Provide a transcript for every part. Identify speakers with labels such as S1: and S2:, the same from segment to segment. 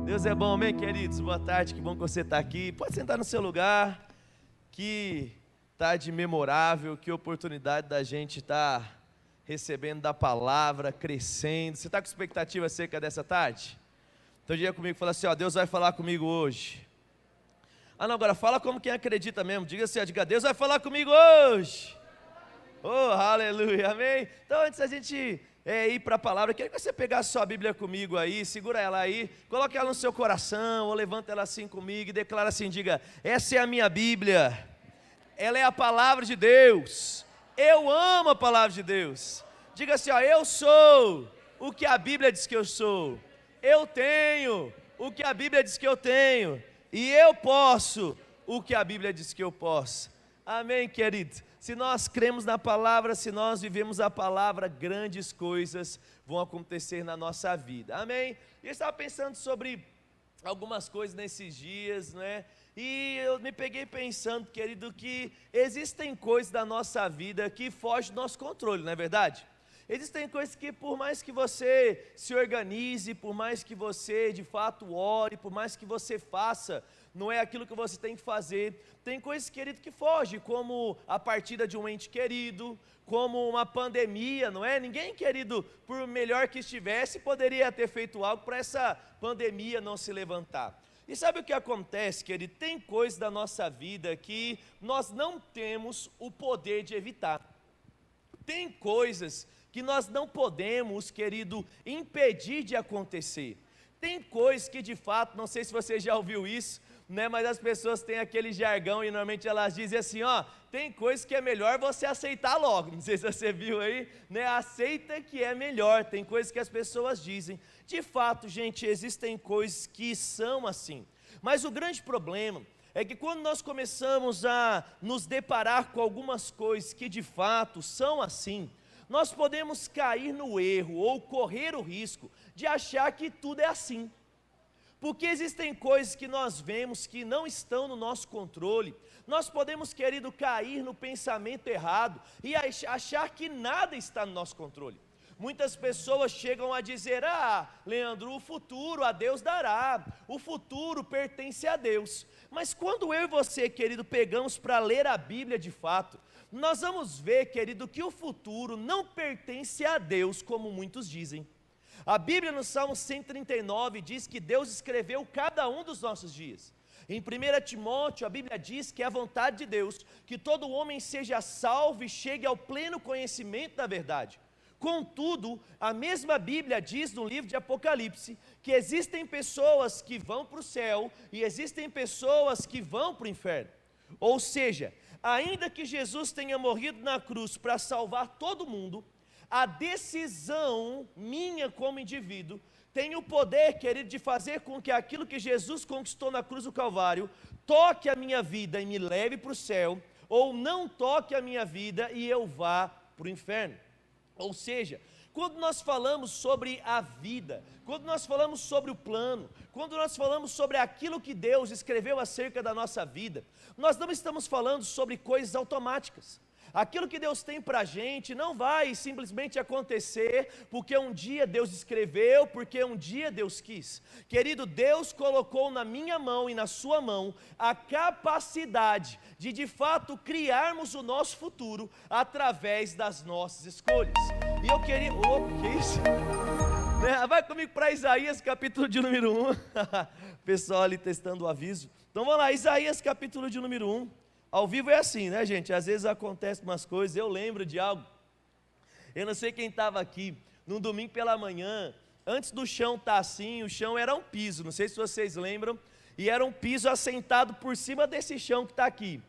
S1: Deus é bom, amém, queridos? Boa tarde, que bom que você está aqui. Pode sentar no seu lugar. Que tarde memorável, que oportunidade da gente estar recebendo da palavra, crescendo. Você está com expectativa acerca dessa tarde? Então diga comigo, fala assim, ó, Deus vai falar comigo hoje. Ah não, agora fala como quem acredita mesmo. Diga assim, ó, diga, Deus vai falar comigo hoje. Oh, aleluia, amém? Então antes da gente ir para a palavra, eu queria que você pegasse sua Bíblia comigo aí, segura ela aí, coloque ela no seu coração, ou levanta ela assim comigo e declara assim, diga, essa é a minha Bíblia, ela é a palavra de Deus, eu amo a palavra de Deus. Diga assim, ó, eu sou o que a Bíblia diz que eu sou, eu tenho o que a Bíblia diz que eu tenho, e eu posso o que a Bíblia diz que eu posso. Amém, querido? Se nós cremos na palavra, se nós vivemos a palavra, grandes coisas vão acontecer na nossa vida, amém? Eu estava pensando sobre algumas coisas nesses dias, né? E eu me peguei pensando, querido, que existem coisas da nossa vida que fogem do nosso controle, não é verdade? Existem coisas que por mais que você se organize, por mais que você de fato ore, por mais que você faça, não é aquilo que você tem que fazer. Tem coisas, querido, que fogem, como a partida de um ente querido, como uma pandemia, não é? Ninguém, querido, por melhor que estivesse, poderia ter feito algo para essa pandemia não se levantar. E sabe o que acontece, querido? Tem coisas da nossa vida que nós não temos o poder de evitar. Tem coisas que nós não podemos, querido, impedir de acontecer. Tem coisas que de fato, não sei se você já ouviu isso, né, mas as pessoas têm aquele jargão e normalmente elas dizem assim, ó, tem coisas que é melhor você aceitar logo, não sei se você viu aí, né, aceita que é melhor, tem coisas que as pessoas dizem. De fato, gente, existem coisas que são assim, mas o grande problema é que quando nós começamos a nos deparar com algumas coisas que de fato são assim, nós podemos cair no erro ou correr o risco de achar que tudo é assim. Porque existem coisas que nós vemos que não estão no nosso controle, nós podemos, querido, cair no pensamento errado e achar que nada está no nosso controle. Muitas pessoas chegam a dizer, Leandro, o futuro a Deus dará, o futuro pertence a Deus. Mas quando eu e você, querido, pegamos para ler a Bíblia de fato, nós vamos ver, querido, que o futuro não pertence a Deus, como muitos dizem. A Bíblia no Salmo 139 diz que Deus escreveu cada um dos nossos dias. Em 1 Timóteo a Bíblia diz que é a vontade de Deus que todo homem seja salvo e chegue ao pleno conhecimento da verdade. Contudo, a mesma Bíblia diz no livro de Apocalipse que existem pessoas que vão para o céu e existem pessoas que vão para o inferno. Ou seja, ainda que Jesus tenha morrido na cruz para salvar todo mundo, a decisão minha como indivíduo tem o poder, querido, de fazer com que aquilo que Jesus conquistou na cruz do Calvário toque a minha vida e me leve para o céu, ou não toque a minha vida e eu vá para o inferno. Ou seja, quando nós falamos sobre a vida, quando nós falamos sobre o plano, quando nós falamos sobre aquilo que Deus escreveu acerca da nossa vida, nós não estamos falando sobre coisas automáticas. Aquilo que Deus tem para a gente não vai simplesmente acontecer porque um dia Deus escreveu, porque um dia Deus quis. Querido, Deus colocou na minha mão e na sua mão a capacidade de fato criarmos o nosso futuro através das nossas escolhas. E eu queria... que isso? Vai comigo para Isaías capítulo de número 1. Pessoal ali testando o aviso. Então vamos lá, Isaías capítulo de número 1. Ao vivo é assim, né, gente? Às vezes acontecem umas coisas, eu lembro de algo. Eu não sei quem estava aqui, num domingo pela manhã, antes do chão estar assim, o chão era um piso, não sei se vocês lembram, e era um piso assentado por cima desse chão que está aqui,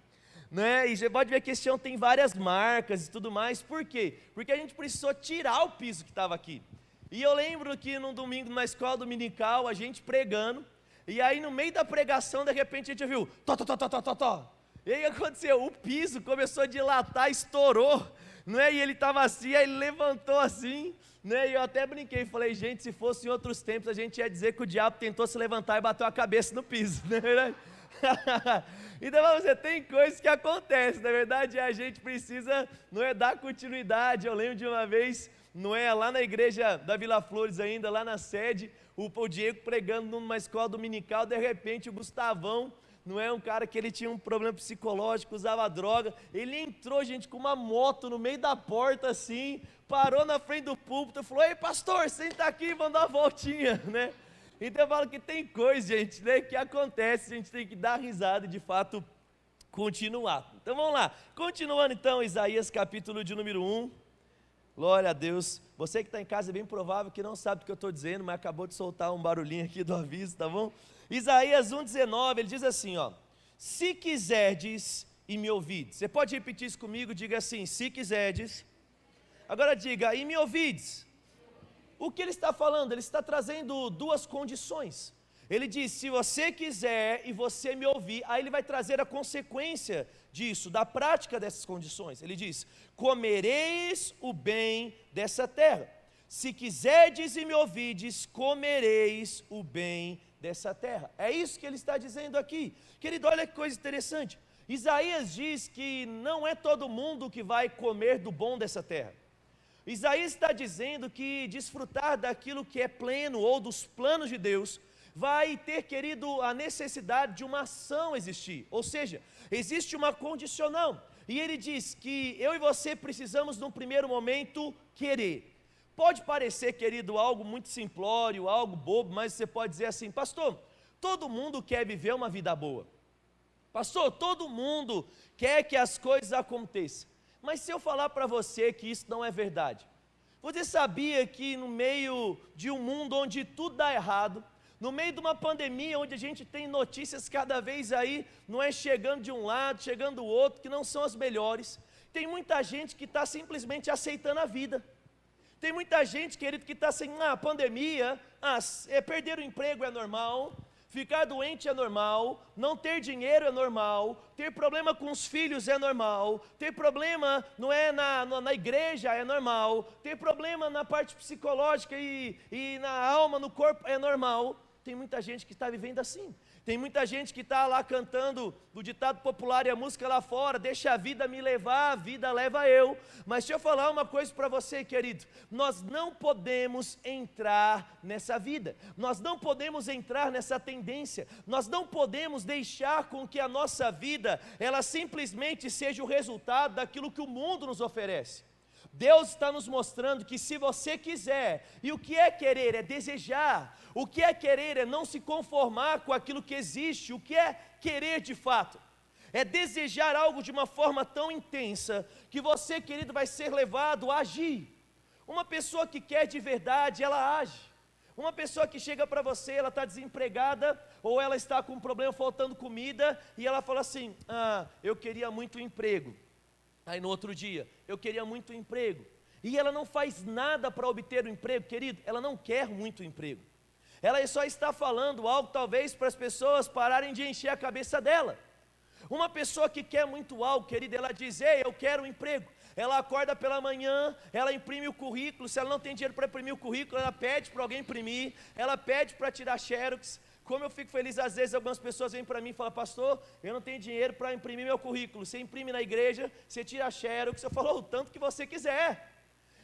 S1: né? E você pode ver que esse chão tem várias marcas e tudo mais, por quê? Porque a gente precisou tirar o piso que estava aqui. E eu lembro que num domingo, na escola dominical, a gente pregando, e aí no meio da pregação, de repente a gente viu, tó. E aí aconteceu, o piso começou a dilatar, estourou, né? E ele estava assim, aí ele levantou assim, né? E eu até brinquei, falei, gente, se fosse em outros tempos, a gente ia dizer que o diabo tentou se levantar e bateu a cabeça no piso, não é verdade? Então você tem coisas que acontecem, na verdade a gente precisa, não é, dar continuidade. Eu lembro de uma vez, não é, lá na igreja da Vila Flores ainda, lá na sede, o Diego pregando numa escola dominical, de repente o Gustavão, não é um cara que ele tinha um problema psicológico, usava droga, ele entrou, gente, com uma moto no meio da porta assim, parou na frente do púlpito e falou: ei pastor, senta aqui, vamos dar uma voltinha, né? Então eu falo que tem coisa, gente, né, que acontece, a gente tem que dar risada e de fato continuar. Então vamos lá, continuando então, Isaías capítulo de número 1, glória a Deus. Você que está em casa é bem provável que não sabe o que eu estou dizendo, mas acabou de soltar um barulhinho aqui do aviso, tá bom? Isaías 1,19, ele diz assim, ó: se quiserdes e me ouvides. Você pode repetir isso comigo, diga assim: se quiserdes. Agora diga: e me ouvides. O que ele está falando? Ele está trazendo duas condições. Ele diz: se você quiser e você me ouvir, aí ele vai trazer a consequência disso, da prática dessas condições. Ele diz: comereis o bem dessa terra. Se quiserdes e me ouvides, comereis o bem dessa terra. É isso que ele está dizendo aqui. Querido, olha que coisa interessante. Isaías diz que não é todo mundo que vai comer do bom dessa terra. Isaías está dizendo que desfrutar daquilo que é pleno ou dos planos de Deus vai ter, querido, a necessidade de uma ação existir, ou seja, existe uma condicional, e ele diz que eu e você precisamos num primeiro momento querer. Pode parecer, querido, algo muito simplório, algo bobo, mas você pode dizer assim: pastor, todo mundo quer viver uma vida boa, pastor, todo mundo quer que as coisas aconteçam, mas se eu falar para você que isso não é verdade, você sabia que no meio de um mundo onde tudo dá errado, no meio de uma pandemia onde a gente tem notícias cada vez aí, não é chegando de um lado, chegando do outro, que não são as melhores, tem muita gente que está simplesmente aceitando a vida, tem muita gente, querido, que está assim: pandemia, perder o emprego é normal, ficar doente é normal, não ter dinheiro é normal, ter problema com os filhos é normal, ter problema não é na igreja é normal, ter problema na parte psicológica e na alma, no corpo é normal. Tem muita gente que está vivendo assim. Tem muita gente que está lá cantando o ditado popular e a música lá fora: deixa a vida me levar, a vida leva eu. Mas deixa eu falar uma coisa para você, querido: nós não podemos entrar nessa vida, nós não podemos entrar nessa tendência, nós não podemos deixar com que a nossa vida, ela simplesmente seja o resultado daquilo que o mundo nos oferece. Deus está nos mostrando que se você quiser, e o que é querer? É desejar. O que é querer é não se conformar com aquilo que existe. O que é querer de fato? É desejar algo de uma forma tão intensa, que você, querido, vai ser levado a agir. Uma pessoa que quer de verdade, ela age. Uma pessoa que chega para você, ela está desempregada, ou ela está com um problema, faltando comida, e ela fala assim: eu queria muito um emprego. Aí no outro dia: eu queria muito um emprego. E ela não faz nada para obter o emprego, querido, ela não quer muito emprego. Ela só está falando algo talvez para as pessoas pararem de encher a cabeça dela. Uma pessoa que quer muito algo, querido, ela diz: ei, eu quero um emprego. Ela acorda pela manhã, ela imprime o currículo. Se ela não tem dinheiro para imprimir o currículo, ela pede para alguém imprimir, ela pede para tirar xerox. Como eu fico feliz, às vezes algumas pessoas vêm para mim e falam: pastor, eu não tenho dinheiro para imprimir meu currículo. Você imprime na igreja, você tira xerox. Eu falo: o tanto que você quiser.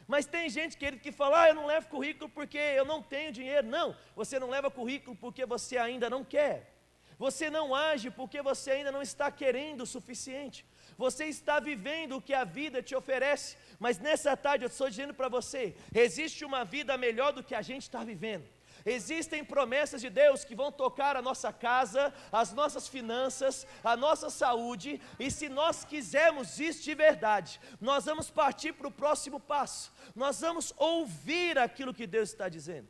S1: Mas tem gente, querido, que fala: eu não levo currículo porque eu não tenho dinheiro. Não, você não leva currículo porque você ainda não quer. Você não age porque você ainda não está querendo o suficiente. Você está vivendo o que a vida te oferece. Mas nessa tarde eu estou dizendo para você: existe uma vida melhor do que a gente está vivendo. Existem promessas de Deus que vão tocar a nossa casa, as nossas finanças, a nossa saúde, e se nós quisermos isso de verdade, nós vamos partir para o próximo passo, nós vamos ouvir aquilo que Deus está dizendo.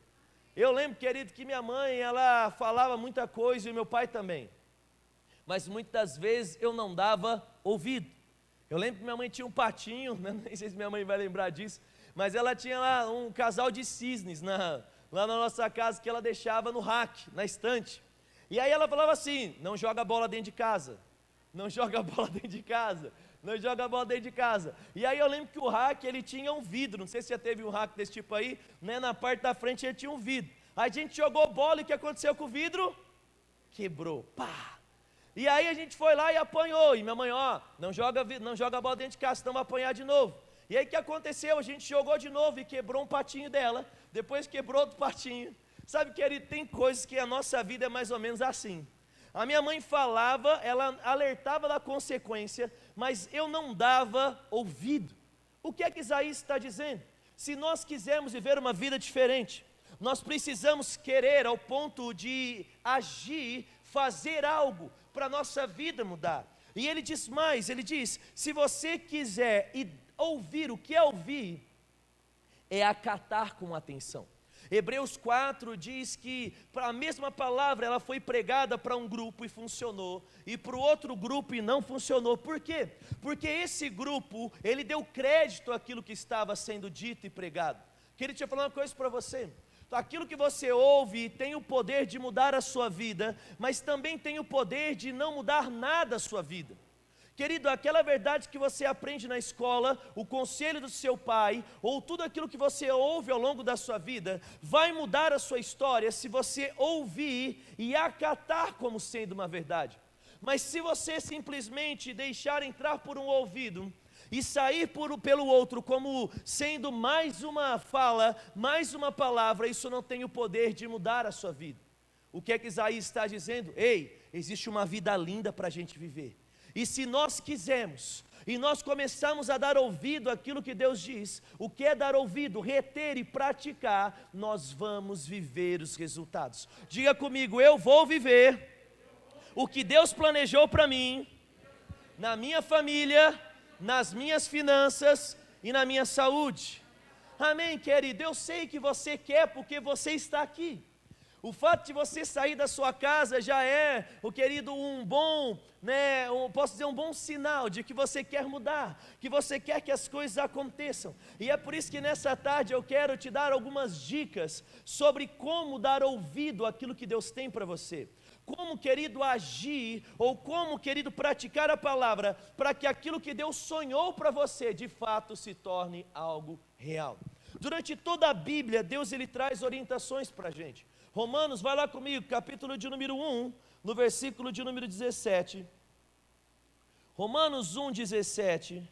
S1: Eu lembro, querido, que minha mãe, ela falava muita coisa, e meu pai também, mas muitas vezes eu não dava ouvido. Eu lembro que minha mãe tinha um patinho, né? Nem sei se minha mãe vai lembrar disso, mas ela tinha lá um casal de cisnes lá na nossa casa, que ela deixava no rack, na estante. E aí ela falava assim: não joga bola dentro de casa, não joga bola dentro de casa, não joga bola dentro de casa. E aí eu lembro que o rack, ele tinha um vidro, não sei se já teve um rack desse tipo aí, né? Na parte da frente ele tinha um vidro. Aí a gente jogou bola, e o que aconteceu com o vidro? Quebrou, pá! E aí a gente foi lá e apanhou, e minha mãe: não joga bola dentro de casa, senão vai apanhar de novo. E aí o que aconteceu? A gente jogou de novo e quebrou um patinho dela, depois quebrou outro patinho, Sabe, querido, tem coisas que a nossa vida é mais ou menos assim. A minha mãe falava, ela alertava da consequência, mas eu não dava ouvido. O que é que Isaías está dizendo? Se nós quisermos viver uma vida diferente, nós precisamos querer ao ponto de agir, fazer algo para a nossa vida mudar. E ele diz mais, ele diz, se você quiser ouvir, o que é ouvir? É acatar com atenção. Hebreus 4 diz que a mesma palavra ela foi pregada para um grupo e funcionou, e para o outro grupo e não funcionou. Por quê? Porque esse grupo, ele deu crédito àquilo que estava sendo dito e pregado. Queria te falar uma coisa para você. Aquilo que você ouve tem o poder de mudar a sua vida, mas também tem o poder de não mudar nada a sua vida. Querido, aquela verdade que você aprende na escola, o conselho do seu pai, ou tudo aquilo que você ouve ao longo da sua vida, vai mudar a sua história se você ouvir e acatar como sendo uma verdade. Mas se você simplesmente deixar entrar por um ouvido e sair pelo outro como sendo mais uma fala, mais uma palavra, isso não tem o poder de mudar a sua vida. O que é que Isaías está dizendo? Ei, existe uma vida linda para a gente viver. E se nós quisermos, e nós começarmos a dar ouvido àquilo que Deus diz, o que é dar ouvido? Reter e praticar, nós vamos viver os resultados. Diga comigo, eu vou viver o que Deus planejou para mim, na minha família, nas minhas finanças e na minha saúde. Amém, querido? Eu sei que você quer porque você está aqui. O fato de você sair da sua casa já é, querido, um bom, posso dizer, um bom sinal de que você quer mudar, que você quer que as coisas aconteçam. E é por isso que nessa tarde eu quero te dar algumas dicas sobre como dar ouvido àquilo que Deus tem para você. Como, querido, agir, ou como, querido, praticar a palavra, para que aquilo que Deus sonhou para você, de fato, se torne algo real. Durante toda a Bíblia, Deus ele traz orientações para a gente. Romanos, vai lá comigo, capítulo de número 1, no versículo de número 17. Romanos 1, 17.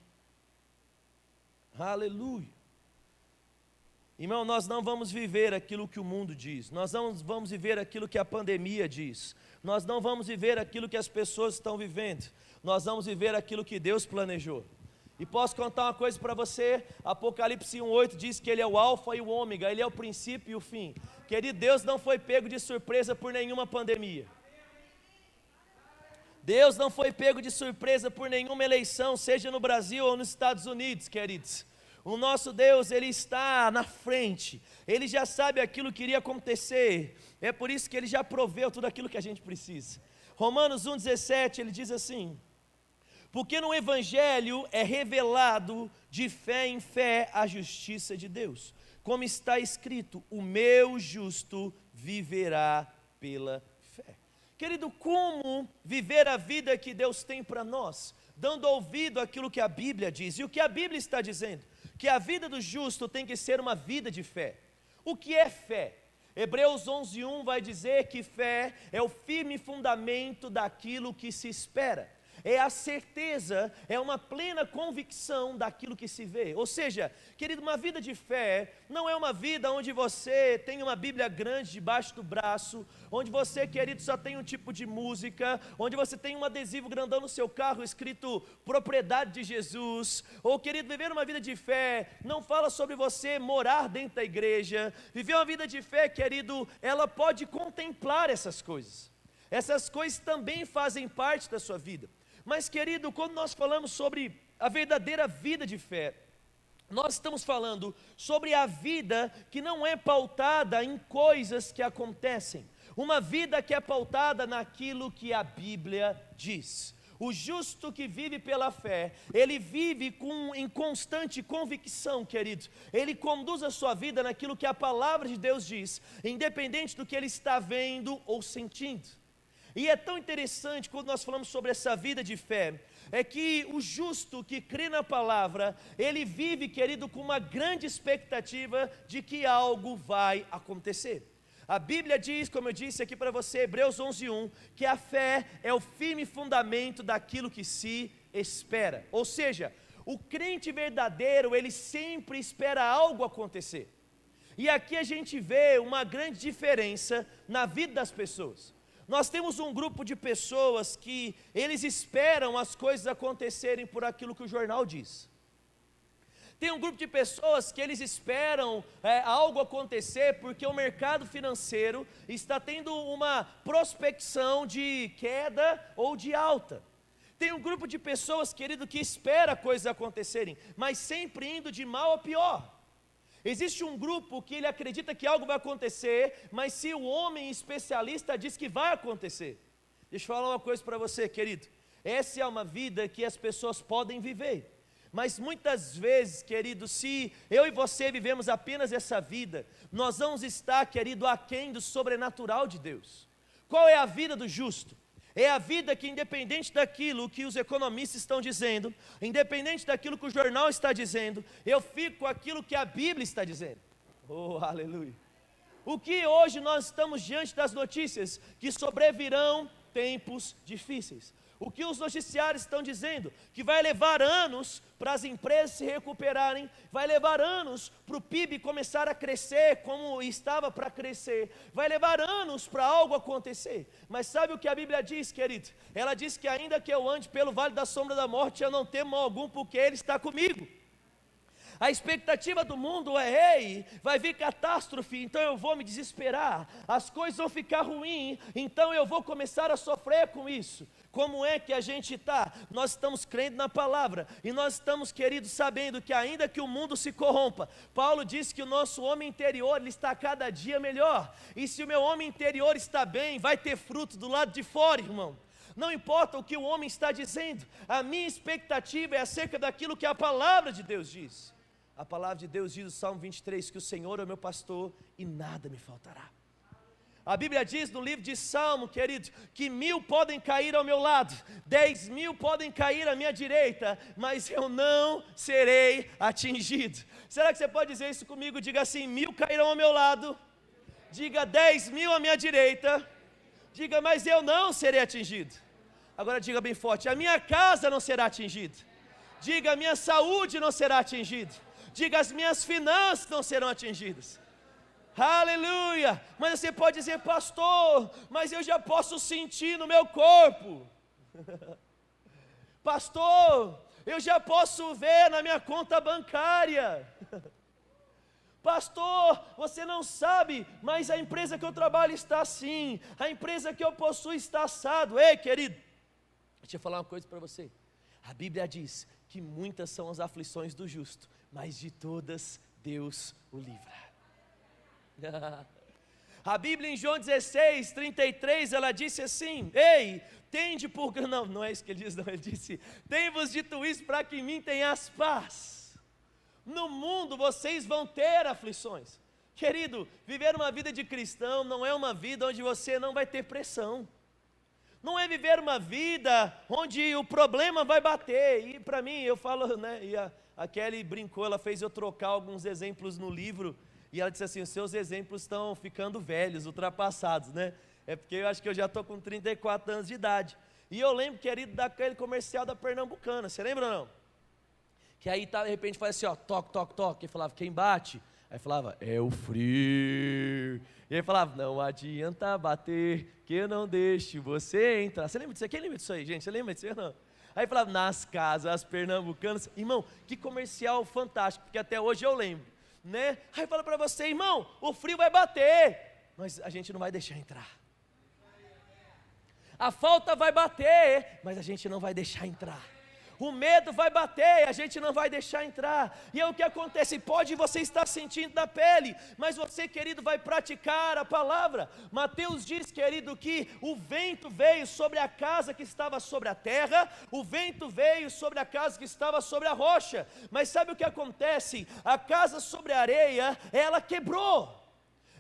S1: Aleluia. Irmão, nós não vamos viver aquilo que o mundo diz, nós não vamos viver aquilo que a pandemia diz, nós não vamos viver aquilo que as pessoas estão vivendo, nós vamos viver aquilo que Deus planejou. E posso contar uma coisa para você, Apocalipse 1,8 diz que Ele é o alfa e o ômega, Ele é o princípio e o fim. Querido, Deus não foi pego de surpresa por nenhuma pandemia. Deus não foi pego de surpresa por nenhuma eleição, seja no Brasil ou nos Estados Unidos, queridos. O nosso Deus, Ele está na frente, Ele já sabe aquilo que iria acontecer, é por isso que Ele já proveu tudo aquilo que a gente precisa. Romanos 1,17, ele diz assim: porque no Evangelho é revelado de fé em fé a justiça de Deus, como está escrito, o meu justo viverá pela fé. Querido, como viver a vida que Deus tem para nós? Dando ouvido àquilo que a Bíblia diz, e o que a Bíblia está dizendo? Que a vida do justo tem que ser uma vida de fé. O que é fé? Hebreus 11:1 vai dizer que fé é o firme fundamento daquilo que se espera. É a certeza, é uma plena convicção daquilo que se vê. Ou seja, querido, uma vida de fé não é uma vida onde você tem uma Bíblia grande debaixo do braço, onde você, querido, só tem um tipo de música, onde você tem um adesivo grandão no seu carro escrito propriedade de Jesus. Ou, querido, viver uma vida de fé não fala sobre você morar dentro da igreja. Viver uma vida de fé, querido, ela pode contemplar essas coisas. Essas coisas também fazem parte da sua vida. Mas, querido, quando nós falamos sobre a verdadeira vida de fé, nós estamos falando sobre a vida que não é pautada em coisas que acontecem, uma vida que é pautada naquilo que a Bíblia diz. O justo que vive pela fé, ele vive em constante convicção, querido. Ele conduz a sua vida naquilo que a palavra de Deus diz, independente do que ele está vendo ou sentindo. E é tão interessante quando nós falamos sobre essa vida de fé, é que o justo que crê na palavra, ele vive, querido, com uma grande expectativa de que algo vai acontecer. A Bíblia diz, como eu disse aqui para você, Hebreus 11:1, que a fé é o firme fundamento daquilo que se espera. Ou seja, o crente verdadeiro, ele sempre espera algo acontecer. E aqui a gente vê uma grande diferença na vida das pessoas. Nós temos um grupo de pessoas que eles esperam as coisas acontecerem por aquilo que o jornal diz. Tem um grupo de pessoas que eles esperam algo acontecer porque o mercado financeiro está tendo uma prospecção de queda ou de alta. Tem um grupo de pessoas, querido, que espera coisas acontecerem, mas sempre indo de mal a pior. Existe um grupo que ele acredita que algo vai acontecer, mas se o homem especialista diz que vai acontecer. Deixa eu falar uma coisa para você, querido. Essa é uma vida que as pessoas podem viver. Mas muitas vezes, querido, se eu e você vivemos apenas essa vida, nós vamos estar, querido, aquém do sobrenatural de Deus. Qual é a vida do justo? É a vida que, independente daquilo que os economistas estão dizendo, independente daquilo que o jornal está dizendo, eu fico com aquilo que a Bíblia está dizendo. Oh, aleluia! O que hoje nós estamos diante das notícias? Que sobrevirão tempos difíceis. O que os noticiários estão dizendo? Que vai levar anos para as empresas se recuperarem, vai levar anos para o PIB começar a crescer como estava para crescer, vai levar anos para algo acontecer. Mas sabe o que a Bíblia diz, querido? Ela diz que ainda que eu ande pelo vale da sombra da morte, eu não temo mal algum, porque Ele está comigo. A expectativa do mundo é: ei, vai vir catástrofe, então eu vou me desesperar, as coisas vão ficar ruins, então eu vou começar a sofrer com isso. Como é que a gente está? Nós estamos crendo na palavra, e nós estamos, queridos, sabendo que ainda que o mundo se corrompa, Paulo diz que o nosso homem interior, ele está cada dia melhor, e se o meu homem interior está bem, vai ter fruto do lado de fora, irmão. Não importa o que o homem está dizendo, a minha expectativa é acerca daquilo que a palavra de Deus diz. A palavra de Deus diz no Salmo 23, que o Senhor é o meu pastor e nada me faltará. A Bíblia diz no livro de Salmo, querido, que 1000 podem cair ao meu lado, 10.000 podem cair à minha direita, mas eu não serei atingido. Será que você pode dizer isso comigo? Diga assim: 1000 cairão ao meu lado, diga 10.000 à minha direita, diga, mas eu não serei atingido. Agora diga bem forte: a minha casa não será atingida. Diga, a minha saúde não será atingida. Diga, as minhas finanças não serão atingidas. Aleluia! Mas você pode dizer: pastor, mas eu já posso sentir no meu corpo. Pastor, eu já posso ver na minha conta bancária. Pastor, você não sabe, mas a empresa que eu trabalho está assim, a empresa que eu possuo está assado. Ei, querido, deixa eu falar uma coisa para você. A Bíblia diz que muitas são as aflições do justo, mas de todas Deus o livra. A Bíblia em João 16, 33, ela disse assim: ei, tende por... Não é isso que ele diz, não, ele disse: tem-vos dito isso para que em mim tenhas paz. No mundo vocês vão ter aflições. Querido, viver uma vida de cristão não é uma vida onde você não vai ter pressão. Não é viver uma vida onde o problema vai bater. E para mim, eu falo, né, e a Kelly brincou, ela fez eu trocar alguns exemplos no livro, e ela disse assim: os seus exemplos estão ficando velhos, ultrapassados, né? É porque eu acho que eu já estou com 34 anos de idade. E eu lembro, querido, daquele comercial da Pernambucana, você lembra ou não? Que aí de repente faz assim, ó, toque, toque, toque, e falava: quem bate? Aí falava: é o frio. E aí falava: não adianta bater, que eu não deixo você entrar. Você lembra disso? Quem lembra disso aí, gente? Você lembra disso aí ou não? Aí falava: nas casas pernambucanas. Irmão, que comercial fantástico, porque até hoje eu lembro, né? Aí fala para você: irmão, o frio vai bater, mas a gente não vai deixar entrar. A falta vai bater, mas a gente não vai deixar entrar. O medo vai bater, a gente não vai deixar entrar. E é o que acontece, pode você estar sentindo na pele, mas você, querido, vai praticar a palavra. Mateus diz, querido, que o vento veio sobre a casa que estava sobre a terra, o vento veio sobre a casa que estava sobre a rocha. Mas sabe o que acontece? A casa sobre a areia, ela quebrou,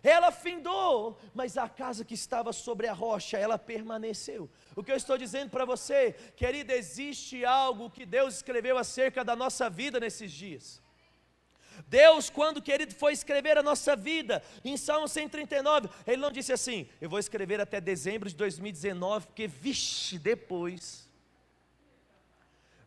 S1: ela findou, mas a casa que estava sobre a rocha, ela permaneceu. O que eu estou dizendo para você, querido, existe algo que Deus escreveu acerca da nossa vida nesses dias. Deus, quando, querido, foi escrever a nossa vida, em Salmo 139, Ele não disse assim: eu vou escrever até dezembro de 2019, porque, vixe, depois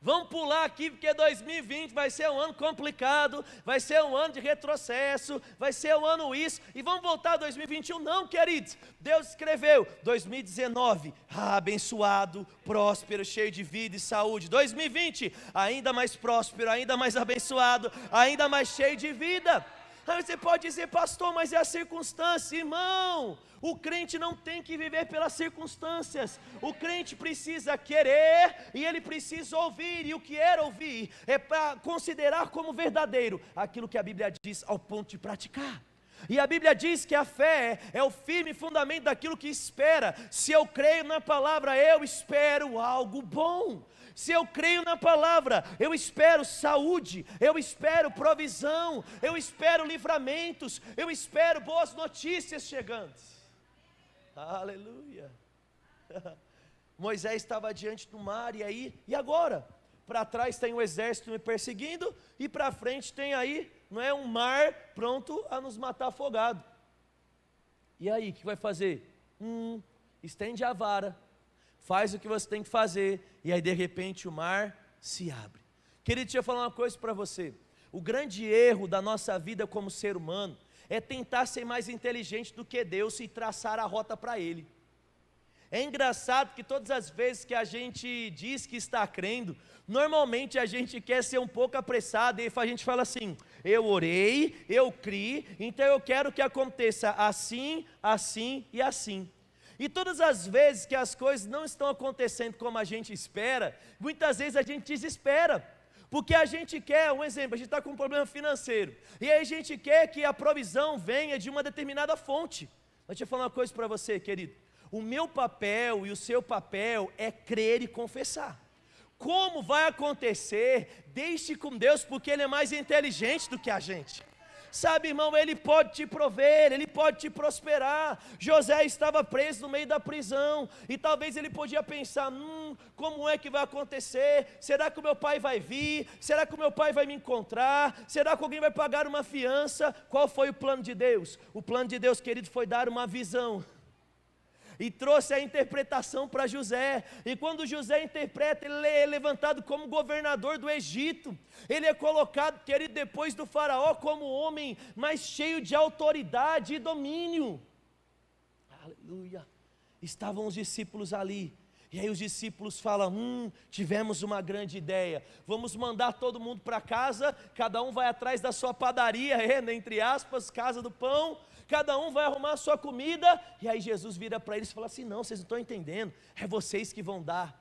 S1: Vamos pular aqui porque 2020 vai ser um ano complicado, vai ser um ano de retrocesso, vai ser um ano isso, e vamos voltar a 2021. Não, queridos, Deus escreveu 2019, abençoado, próspero, cheio de vida e saúde. 2020, ainda mais próspero, ainda mais abençoado, ainda mais cheio de vida. Aí você pode dizer, pastor, mas é a circunstância. Irmão, o crente não tem que viver pelas circunstâncias. O crente precisa querer e ele precisa ouvir. E o que é ouvir é para considerar como verdadeiro aquilo que a Bíblia diz ao ponto de praticar. E a Bíblia diz que a fé é o firme fundamento daquilo que espera. Se eu creio na palavra, eu espero algo bom. Se eu creio na palavra, eu espero saúde, eu espero provisão, eu espero livramentos, eu espero boas notícias chegando. Aleluia. Moisés estava diante do mar, e agora? Para trás tem o exército me perseguindo, e para frente tem aí, não é, um mar pronto a nos matar afogado. E aí, o que vai fazer? Estende a vara, faz o que você tem que fazer, e aí de repente o mar se abre. Querido, deixa eu falar uma coisa para você. O grande erro da nossa vida como ser humano é tentar ser mais inteligente do que Deus e traçar a rota para Ele. É engraçado que todas as vezes que a gente diz que está crendo, normalmente a gente quer ser um pouco apressado, e a gente fala assim, eu orei, eu criei, então eu quero que aconteça assim, assim e assim. E todas as vezes que as coisas não estão acontecendo como a gente espera, muitas vezes a gente desespera, porque a gente quer, um exemplo, a gente está com um problema financeiro, e aí a gente quer que a provisão venha de uma determinada fonte. Mas deixa eu falar uma coisa para você, querido, o meu papel e o seu papel é crer e confessar. Como vai acontecer? Deixe com Deus, porque Ele é mais inteligente do que a gente. Sabe, irmão, Ele pode te prover, Ele pode te prosperar. José estava preso no meio da prisão, e talvez ele podia pensar, como é que vai acontecer? Será que o meu pai vai vir? Será que o meu pai vai me encontrar? Será que alguém vai pagar uma fiança? Qual foi o plano de Deus? O plano de Deus, querido, foi dar uma visão, e trouxe a interpretação para José, e quando José interpreta, ele é levantado como governador do Egito, ele é colocado, querido, depois do faraó, como homem mais cheio de autoridade e domínio. Aleluia. Estavam os discípulos ali, e aí os discípulos falam, tivemos uma grande ideia, vamos mandar todo mundo para casa, cada um vai atrás da sua padaria, entre aspas, casa do pão, cada um vai arrumar a sua comida, e aí Jesus vira para eles e fala assim, não, vocês não estão entendendo, é vocês que vão dar.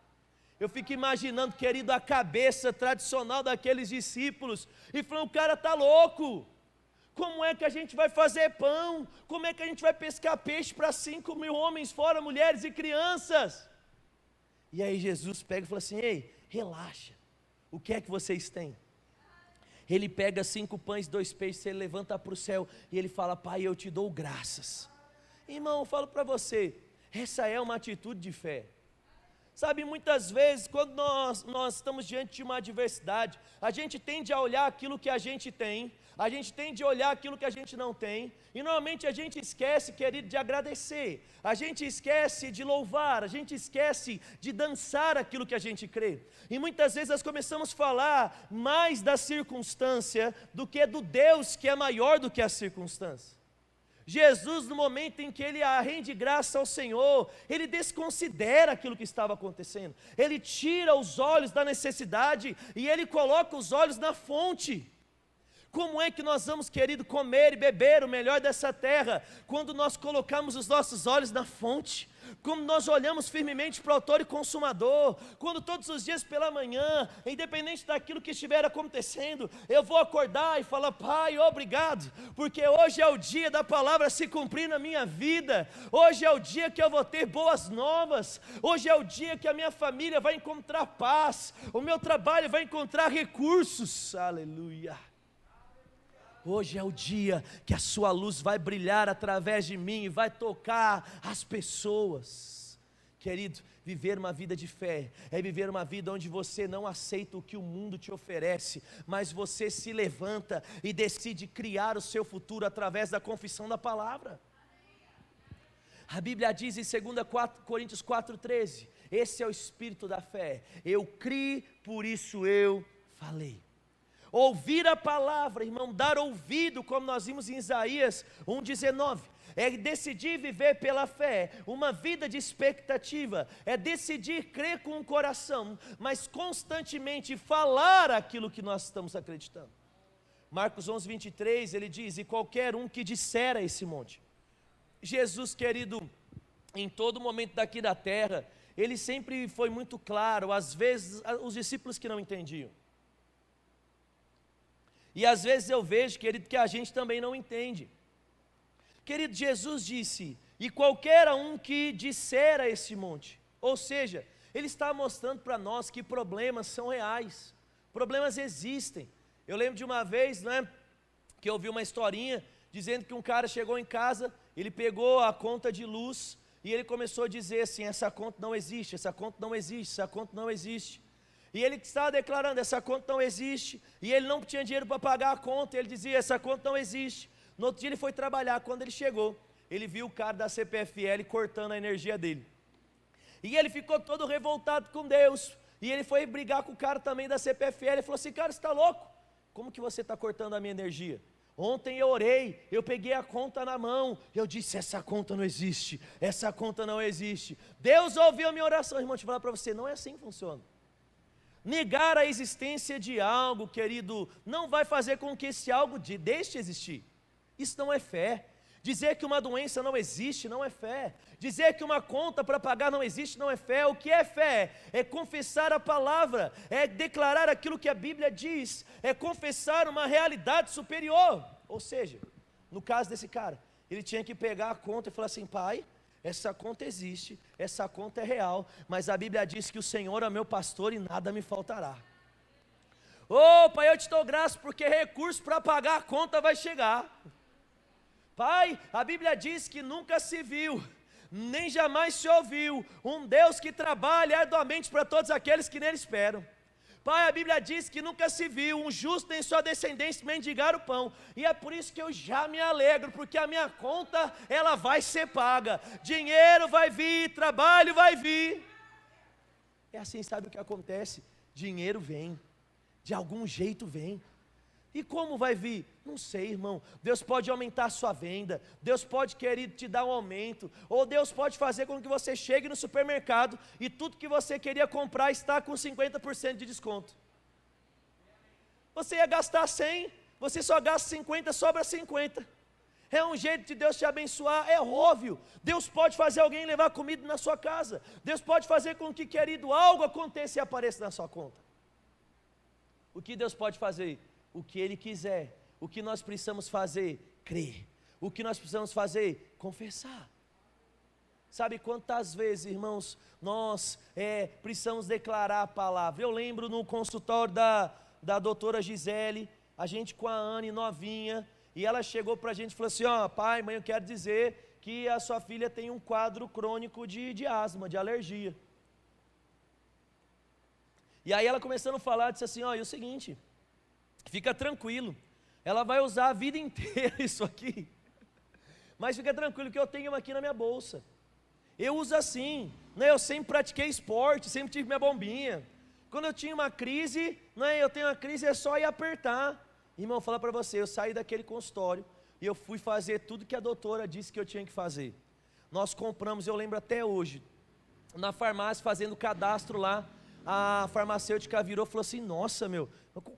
S1: Eu fico imaginando, querido, a cabeça tradicional daqueles discípulos, e falando, o cara está louco, como é que a gente vai fazer pão, como é que a gente vai pescar peixe para 5.000 homens, fora mulheres e crianças? E aí Jesus pega e fala assim, ei, relaxa, o que é que vocês têm? Ele pega 5 pães e 2 peixes, ele levanta para o céu, e ele fala, pai, eu te dou graças. Irmão, eu falo para você, essa é uma atitude de fé. Sabe, muitas vezes, quando nós estamos diante de uma adversidade, a gente tende a olhar aquilo que a gente tem, a gente tende a olhar aquilo que a gente não tem, e normalmente a gente esquece, querido, de agradecer, a gente esquece de louvar, a gente esquece de dançar aquilo que a gente crê, e muitas vezes nós começamos a falar mais da circunstância do que do Deus que é maior do que a circunstância. Jesus, no momento em que ele rende graça ao Senhor, ele desconsidera aquilo que estava acontecendo, ele tira os olhos da necessidade e ele coloca os olhos na fonte. Como é que nós vamos, querido, comer e beber o melhor dessa terra, quando nós colocamos os nossos olhos na fonte? Como nós olhamos firmemente para o autor e consumador, quando todos os dias pela manhã, independente daquilo que estiver acontecendo, eu vou acordar e falar, pai, obrigado, porque hoje é o dia da palavra se cumprir na minha vida, hoje é o dia que eu vou ter boas novas, hoje é o dia que a minha família vai encontrar paz, o meu trabalho vai encontrar recursos, aleluia. Hoje é o dia que a sua luz vai brilhar através de mim e vai tocar as pessoas. Querido, viver uma vida de fé é viver uma vida onde você não aceita o que o mundo te oferece, mas você se levanta e decide criar o seu futuro através da confissão da palavra. A Bíblia diz em 2 Coríntios 4,13, esse é o espírito da fé, eu criei, por isso eu falei. Ouvir a palavra, irmão, dar ouvido, como nós vimos em Isaías 1,19, é decidir viver pela fé, uma vida de expectativa, é decidir crer com o coração, mas constantemente falar aquilo que nós estamos acreditando. Marcos 11:23, ele diz, e qualquer um que disser a esse monte. Jesus, querido, em todo momento daqui da terra, ele sempre foi muito claro, às vezes os discípulos que não entendiam. E às vezes eu vejo, querido, que a gente também não entende. Querido, Jesus disse, e qualquer um que disser a esse monte, ou seja, ele está mostrando para nós que problemas são reais, problemas existem. Eu lembro de uma vez, que eu vi uma historinha, dizendo que um cara chegou em casa, ele pegou a conta de luz, e ele começou a dizer assim, essa conta não existe, essa conta não existe, essa conta não existe. E ele estava declarando, essa conta não existe, e ele não tinha dinheiro para pagar a conta, ele dizia, essa conta não existe. No outro dia ele foi trabalhar, quando ele chegou, ele viu o cara da CPFL cortando a energia dele. E ele ficou todo revoltado com Deus, e ele foi brigar com o cara também da CPFL, ele falou assim, cara, você está louco? Como que você está cortando a minha energia? Ontem eu orei, eu peguei a conta na mão, eu disse, essa conta não existe, essa conta não existe. Deus ouviu a minha oração, irmão, deixa eu falar para você, não é assim que funciona. Negar a existência de algo, querido, não vai fazer com que esse algo deixe de existir. Isso não é fé. Dizer que uma doença não existe, não é fé. Dizer que uma conta para pagar não existe, não é fé. O que é fé? É confessar a palavra, é declarar aquilo que a Bíblia diz, é confessar uma realidade superior. Ou seja, no caso desse cara, ele tinha que pegar a conta e falar assim, pai, essa conta existe, essa conta é real, mas a Bíblia diz que o Senhor é meu pastor e nada me faltará. Pai, eu te dou graça porque recurso para pagar a conta vai chegar. Pai, a Bíblia diz que nunca se viu, nem jamais se ouviu, um Deus que trabalha arduamente para todos aqueles que nele esperam. Pai, a Bíblia diz que nunca se viu um justo em sua descendência mendigar o pão, e é por isso que eu já me alegro, porque a minha conta, ela vai ser paga, dinheiro vai vir, trabalho vai vir. É assim, sabe o que acontece? Dinheiro vem, de algum jeito vem. E como vai vir? Não sei, irmão. Deus pode aumentar a sua venda, Deus pode, querido, te dar um aumento, ou Deus pode fazer com que você chegue no supermercado e tudo que você queria comprar está com 50% de desconto. Você ia gastar 100, você só gasta 50, sobra 50. É um jeito de Deus te abençoar, é óbvio. Deus pode fazer alguém levar comida na sua casa, Deus pode fazer com que, querido, algo aconteça e apareça na sua conta. O que Deus pode fazer? O que Ele quiser. O que nós precisamos fazer? Crer. O que nós precisamos fazer? Confessar. Sabe quantas vezes, irmãos, nós precisamos declarar a palavra? Eu lembro no consultório da doutora Gisele, a gente com a Anne novinha, e ela chegou para a gente e falou assim, pai, mãe, eu quero dizer que a sua filha tem um quadro crônico de asma, de alergia. E aí ela começando a falar, disse assim, e o seguinte, fica tranquilo, ela vai usar a vida inteira isso aqui, mas fica tranquilo que eu tenho aqui na minha bolsa, eu uso assim, eu sempre pratiquei esporte, sempre tive minha bombinha, quando eu tinha uma crise, eu tenho uma crise, é só ir apertar. Irmão, falar para você, eu saí daquele consultório, e eu fui fazer tudo que a doutora disse que eu tinha que fazer. Nós compramos, eu lembro até hoje, na farmácia fazendo cadastro lá, a farmacêutica virou e falou assim, nossa meu,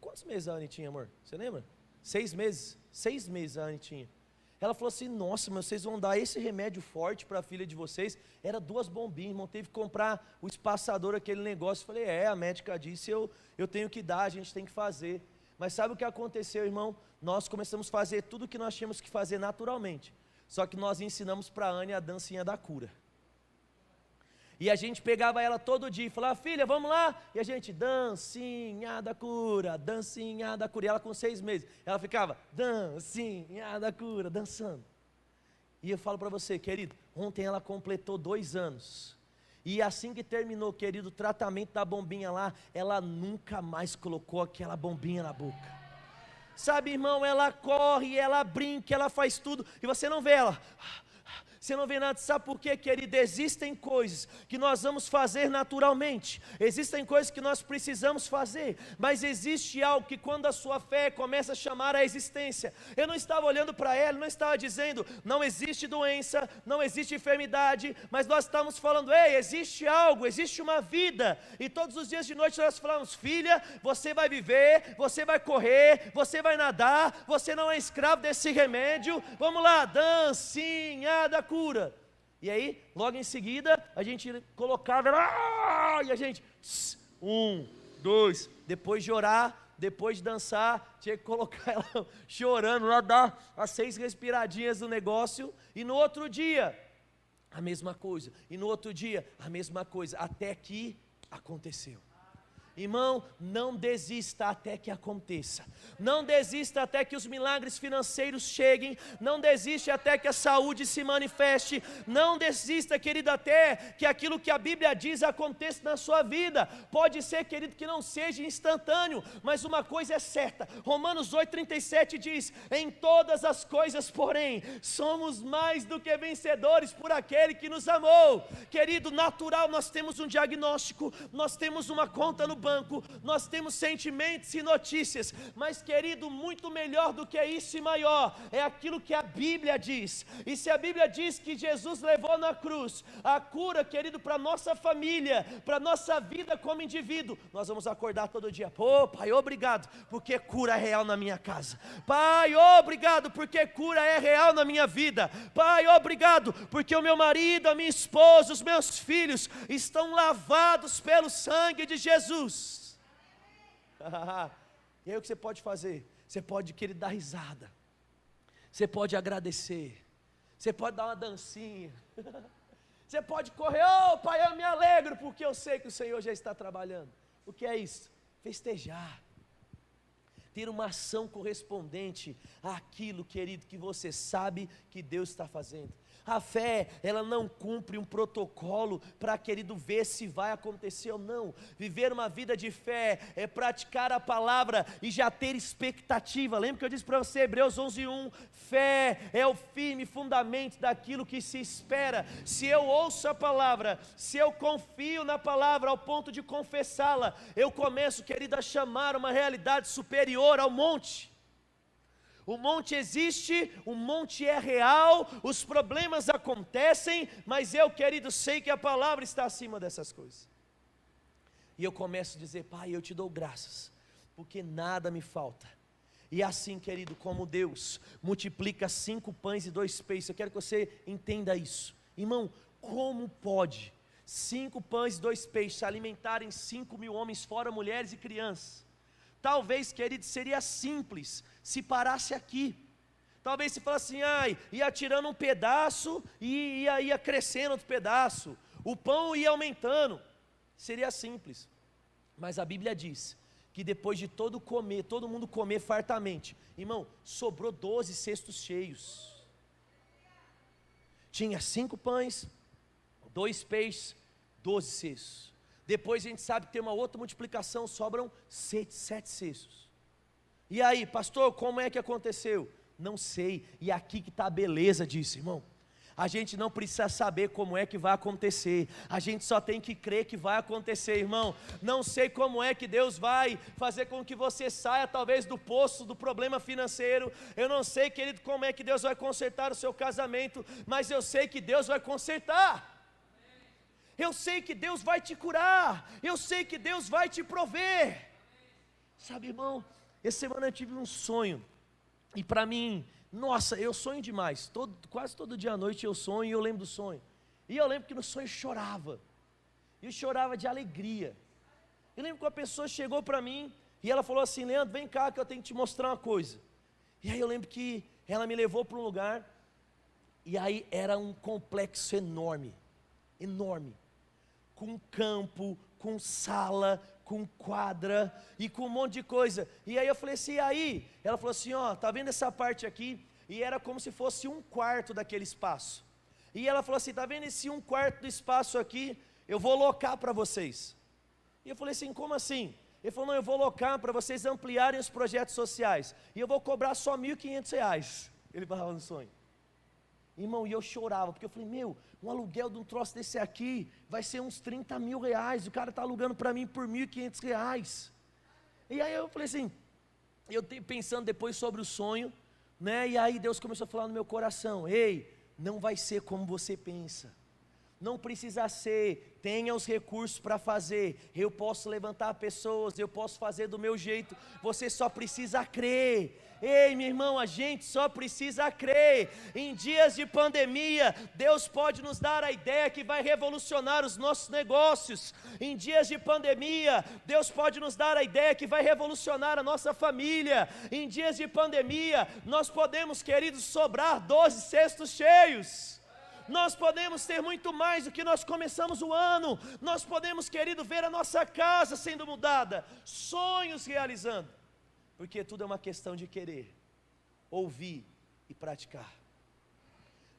S1: quantos meses a Anne tinha, amor? Você lembra? 6 meses? 6 meses a Anne tinha. Ela falou assim, nossa, meu, vocês vão dar esse remédio forte para a filha de vocês? Era 2 bombinhas, irmão, teve que comprar o espaçador, aquele negócio. Eu falei, a médica disse, eu tenho que dar, a gente tem que fazer. Mas sabe o que aconteceu, irmão? Nós começamos a fazer tudo o que nós tínhamos que fazer naturalmente. Só que nós ensinamos para a Anne a dancinha da cura. E a gente pegava ela todo dia e falava, filha, vamos lá? E a gente, dancinha da cura, dancinha da cura. E ela com 6 meses, ela ficava, dancinha da cura, dançando. E eu falo para você, querido, ontem ela completou 2 anos. E assim que terminou, querido, o tratamento da bombinha lá, ela nunca mais colocou aquela bombinha na boca. Sabe, irmão, ela corre, ela brinca, ela faz tudo, e você não vê ela. Você não vê nada, sabe por quê, querido? Existem coisas que nós vamos fazer naturalmente, existem coisas que nós precisamos fazer, mas existe algo que quando a sua fé começa a chamar a existência, eu não estava olhando para ela, não estava dizendo, não existe doença, não existe enfermidade, mas nós estamos falando, ei, existe algo, existe uma vida, e todos os dias de noite nós falamos, filha, você vai viver, você vai correr, você vai nadar, você não é escravo desse remédio, vamos lá, dancinha da cura. E aí, logo em seguida, a gente colocava ela, e a gente, 1, 2, depois de orar, depois de dançar, tinha que colocar ela chorando lá, dar as 6 respiradinhas do negócio, e no outro dia, a mesma coisa, e no outro dia, a mesma coisa, até que aconteceu. Irmão, não desista até que aconteça, não desista até que os milagres financeiros cheguem, não desista até que a saúde se manifeste, não desista, querido, até que aquilo que a Bíblia diz aconteça na sua vida. Pode ser, querido, que não seja instantâneo, mas uma coisa é certa, Romanos 8,37 diz, em todas as coisas, porém, somos mais do que vencedores por aquele que nos amou. Querido, natural, nós temos um diagnóstico, nós temos uma conta no banco, nós temos sentimentos e notícias, mas, querido, muito melhor do que isso e maior, é aquilo que a Bíblia diz. E se a Bíblia diz que Jesus levou na cruz a cura, querido, para a nossa família, para a nossa vida como indivíduo, nós vamos acordar todo dia, pô, Pai, obrigado, porque cura é real na minha casa. Pai, obrigado, porque cura é real na minha vida. Pai, obrigado, porque o meu marido, a minha esposa, os meus filhos estão lavados pelo sangue de Jesus. E aí o que você pode fazer? Você pode querer dar risada, você pode agradecer, você pode dar uma dancinha, você pode correr, oh Pai, eu me alegro, porque eu sei que o Senhor já está trabalhando. O que é isso? Festejar, ter uma ação correspondente àquilo, querido, que você sabe que Deus está fazendo. A fé, ela não cumpre um protocolo para, querido, ver se vai acontecer ou não. Viver uma vida de fé é praticar a palavra e já ter expectativa. Lembra que eu disse para você, Hebreus 11:1, fé é o firme fundamento daquilo que se espera. Se eu ouço a palavra, se eu confio na palavra ao ponto de confessá-la, eu começo, querido, a chamar uma realidade superior ao monte. O monte existe, o monte é real, os problemas acontecem, mas eu, querido, sei que a palavra está acima dessas coisas. E eu começo a dizer, Pai, eu te dou graças, porque nada me falta. E assim, querido, como Deus multiplica 5 pães e 2 peixes, eu quero que você entenda isso. Irmão, como pode 5 pães e 2 peixes alimentarem 5.000 homens, fora mulheres e crianças? Talvez, querido, seria simples se parasse aqui. Talvez se falasse assim, ia tirando um pedaço e ia crescendo outro pedaço. O pão ia aumentando. Seria simples. Mas a Bíblia diz que depois de todo mundo comer fartamente, irmão, sobrou 12 cestos cheios. Tinha 5 pães, 2 peixes, 12 cestos. Depois a gente sabe que tem uma outra multiplicação, sobram 7 cestos. E aí, pastor, como é que aconteceu? Não sei, e aqui que está a beleza disso, irmão. A gente não precisa saber como é que vai acontecer, a gente só tem que crer que vai acontecer, irmão. Não sei como é que Deus vai fazer com que você saia talvez do poço do problema financeiro. Eu não sei, querido, como é que Deus vai consertar o seu casamento, mas eu sei que Deus vai consertar. Eu sei que Deus vai te curar, eu sei que Deus vai te prover. Sabe, irmão, essa semana eu tive um sonho, e para mim, nossa, eu sonho demais, quase todo dia à noite eu sonho e eu lembro do sonho. E eu lembro que no sonho eu chorava, e eu chorava de alegria. Eu lembro que uma pessoa chegou para mim, e ela falou assim, Leandro, vem cá que eu tenho que te mostrar uma coisa. E aí eu lembro que ela me levou para um lugar, e aí era um complexo enorme, com campo, com sala, com quadra e com um monte de coisa. E aí eu falei assim, e aí? Ela falou assim, tá vendo essa parte aqui? E era como se fosse um quarto daquele espaço. E ela falou assim, tá vendo esse 1/4 do espaço aqui? Eu vou locar para vocês. E eu falei assim, como assim? Ele falou, não, eu vou locar para vocês ampliarem os projetos sociais, e eu vou cobrar só R$ 1.500. Ele falava no sonho. Irmão, e eu chorava, porque eu falei, um aluguel de um troço desse aqui vai ser uns 30 mil reais, o cara está alugando para mim por 1.500 reais. E aí eu falei assim, pensando depois sobre o sonho, né? E aí Deus começou a falar no meu coração, ei, não vai ser como você pensa. Não precisa ser, tenha os recursos para fazer, eu posso levantar pessoas, eu posso fazer do meu jeito, você só precisa crer. Ei, meu irmão, a gente só precisa crer. Em dias de pandemia, Deus pode nos dar a ideia que vai revolucionar os nossos negócios. Em dias de pandemia, Deus pode nos dar a ideia que vai revolucionar a nossa família. Em dias de pandemia, nós podemos, queridos, sobrar 12 cestos cheios. Nós podemos ter muito mais do que nós começamos o ano. Nós podemos, querido, ver a nossa casa sendo mudada, sonhos realizando, porque tudo é uma questão de querer, ouvir e praticar.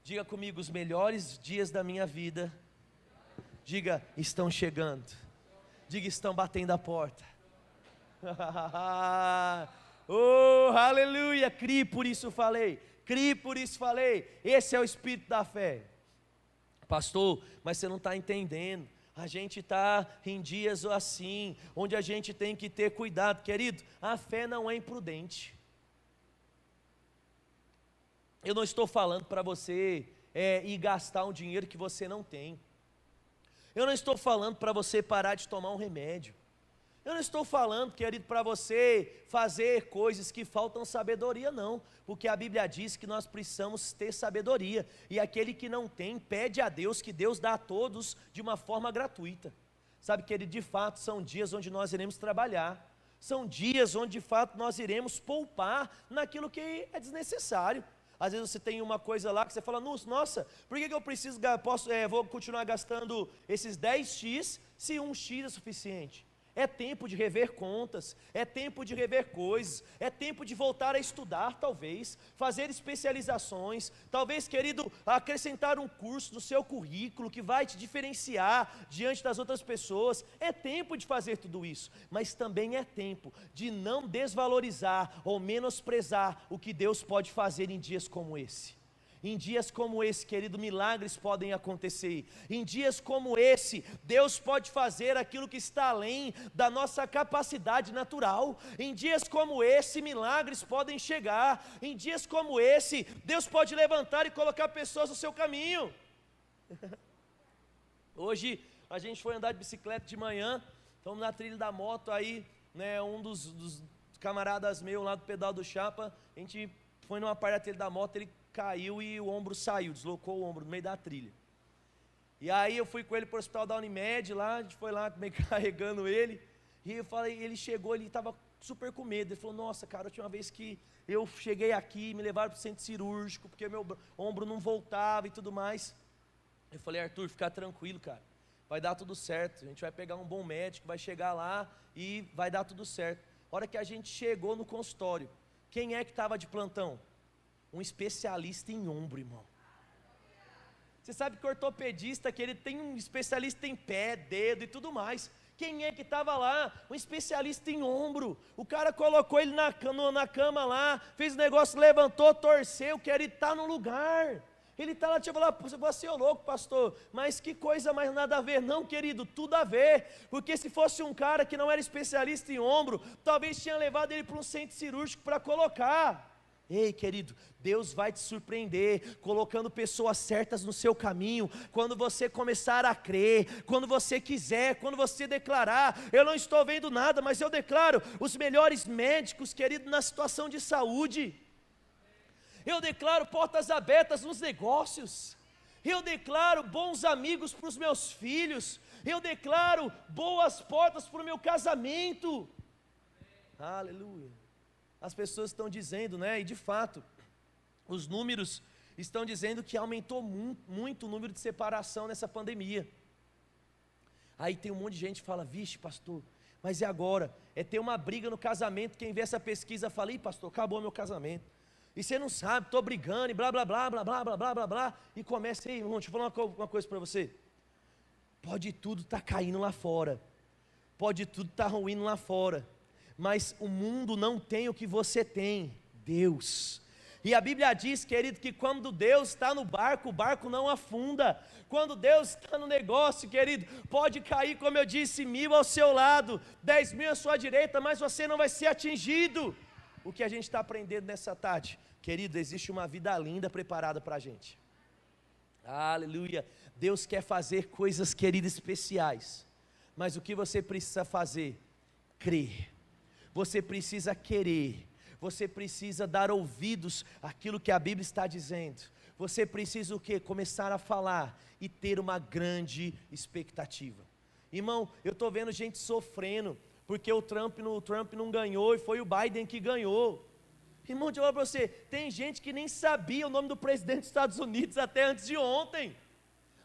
S1: Diga comigo, os melhores dias da minha vida, diga, estão chegando. Diga, estão batendo a porta. Oh, aleluia, crie, por isso falei. Crie, por isso falei. Esse é o espírito da fé. Pastor, mas você não está entendendo. A gente está em dias assim, onde a gente tem que ter cuidado, querido. A fé não é imprudente. Eu não estou falando para você ir gastar um dinheiro que você não tem. Eu não estou falando para você parar de tomar um remédio. Eu não estou falando, querido, para você fazer coisas que faltam sabedoria, não, porque a Bíblia diz que nós precisamos ter sabedoria, e aquele que não tem, pede a Deus, que Deus dá a todos de uma forma gratuita. Sabe, querido, de fato são dias onde nós iremos trabalhar, são dias onde de fato nós iremos poupar naquilo que é desnecessário. Às vezes você tem uma coisa lá que você fala, nossa, por que eu preciso, vou continuar gastando esses 10x, se 1x é suficiente? É tempo de rever contas, é tempo de rever coisas, é tempo de voltar a estudar talvez, fazer especializações, talvez, querido, acrescentar um curso no seu currículo que vai te diferenciar diante das outras pessoas. É tempo de fazer tudo isso, mas também é tempo de não desvalorizar ou menosprezar o que Deus pode fazer em dias como esse. Em dias como esse, querido, milagres podem acontecer. Em dias como esse, Deus pode fazer aquilo que está além da nossa capacidade natural. Em dias como esse, milagres podem chegar. Em dias como esse, Deus pode levantar e colocar pessoas no seu caminho. Hoje, a gente foi andar de bicicleta de manhã, estamos na trilha da moto aí, né, um dos camaradas meus lá do pedal do Chapa, a gente foi numa parte da trilha da moto, ele caiu e o ombro saiu, deslocou o ombro no meio da trilha. E aí eu fui com ele para o hospital da Unimed lá, a gente foi lá meio carregando ele, e eu falei, ele chegou, ele estava super com medo, ele falou, nossa cara, a última vez que eu cheguei aqui, me levaram para o centro cirúrgico, porque meu ombro não voltava e tudo mais. Eu falei, Arthur, fica tranquilo, cara, vai dar tudo certo, a gente vai pegar um bom médico, vai chegar lá e vai dar tudo certo. A hora que a gente chegou no consultório, quem é que estava de plantão? Um especialista em ombro, irmão. Você sabe que o ortopedista, que ele tem um especialista em pé, dedo e tudo mais. Quem é que estava lá? Um especialista em ombro. O cara colocou ele na cama lá, fez o negócio, levantou, torceu, que ele está no lugar. Ele está lá, tipo, lá, você é louco, pastor, mas que coisa mais nada a ver. Não, querido, tudo a ver, porque se fosse um cara que não era especialista em ombro, talvez tinha levado ele para um centro cirúrgico para colocar. Ei, querido, Deus vai te surpreender, colocando pessoas certas no seu caminho, quando você começar a crer, quando você quiser, quando você declarar. Eu não estou vendo nada, mas eu declaro os melhores médicos, querido, na situação de saúde. Eu declaro portas abertas nos negócios. Eu declaro bons amigos para os meus filhos. Eu declaro boas portas para o meu casamento. Aleluia. As pessoas estão dizendo, né, e de fato, os números estão dizendo que aumentou muito o número de separação nessa pandemia. Aí tem um monte de gente que fala, vixe pastor, mas e agora? É ter uma briga no casamento, quem vê essa pesquisa fala, ih pastor, acabou meu casamento. E você não sabe, estou brigando e blá blá blá blá blá blá blá blá blá, e começa, ei irmão, deixa eu falar uma coisa para você. Pode tudo estar caindo lá fora, pode tudo estar ruindo lá fora, mas o mundo não tem o que você tem, Deus. E a Bíblia diz, querido, que quando Deus está no barco, o barco não afunda. Quando Deus está no negócio, querido, pode cair, como eu disse, 1000 ao seu lado, 10.000 à sua direita, mas você não vai ser atingido. O que a gente está aprendendo nessa tarde? Querido, existe uma vida linda preparada para a gente. Aleluia. Deus quer fazer coisas, querido, especiais. Mas o que você precisa fazer? Crer. Você precisa querer. Você precisa dar ouvidos àquilo que a Bíblia está dizendo. Você precisa o quê? Começar a falar e ter uma grande expectativa. Irmão, eu estou vendo gente sofrendo, porque o Trump não ganhou e foi o Biden que ganhou. Irmão, deixa eu falar para você, tem gente que nem sabia o nome do presidente dos Estados Unidos até antes de ontem.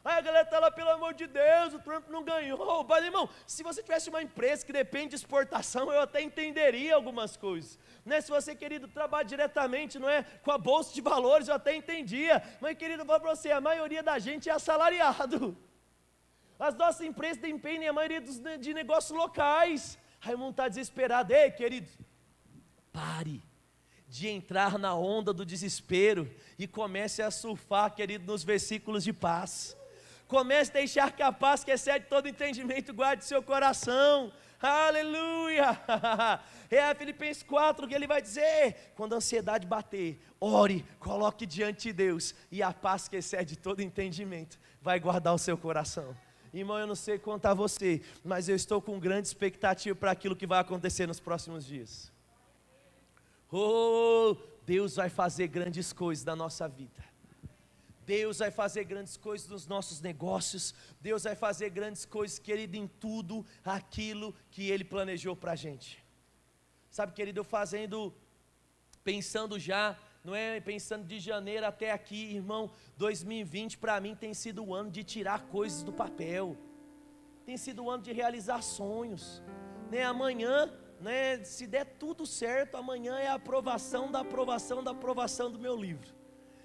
S1: Aí a galera está lá, pelo amor de Deus, o Trump não ganhou. Mas, irmão, se você tivesse uma empresa que depende de exportação, eu até entenderia algumas coisas. Né? Se você, querido, trabalha diretamente, não é, com a bolsa de valores, eu até entendia. Mas, querido, eu falo para você, a maioria da gente é assalariado. As nossas empresas dependem, a maioria de negócios locais. Aí o mundo está desesperado. Ei, querido, pare de entrar na onda do desespero e comece a surfar, querido, nos versículos de paz. Comece a deixar que a paz que excede todo entendimento guarde seu coração. Aleluia. É Filipenses 4 que ele vai dizer: quando a ansiedade bater, ore, coloque diante de Deus, e a paz que excede todo entendimento vai guardar o seu coração. Irmão, eu não sei quanto a você, mas eu estou com grande expectativa para aquilo que vai acontecer nos próximos dias. Oh, Deus vai fazer grandes coisas na nossa vida. Deus vai fazer grandes coisas nos nossos negócios. Deus vai fazer grandes coisas, querido, em tudo aquilo que Ele planejou para a gente. Sabe, querido, eu pensando já, não é, pensando de janeiro até aqui, irmão, 2020 para mim tem sido o ano de tirar coisas do papel. Tem sido o ano de realizar sonhos. Né? Amanhã, né, se der tudo certo, amanhã é a aprovação da aprovação da aprovação do meu livro.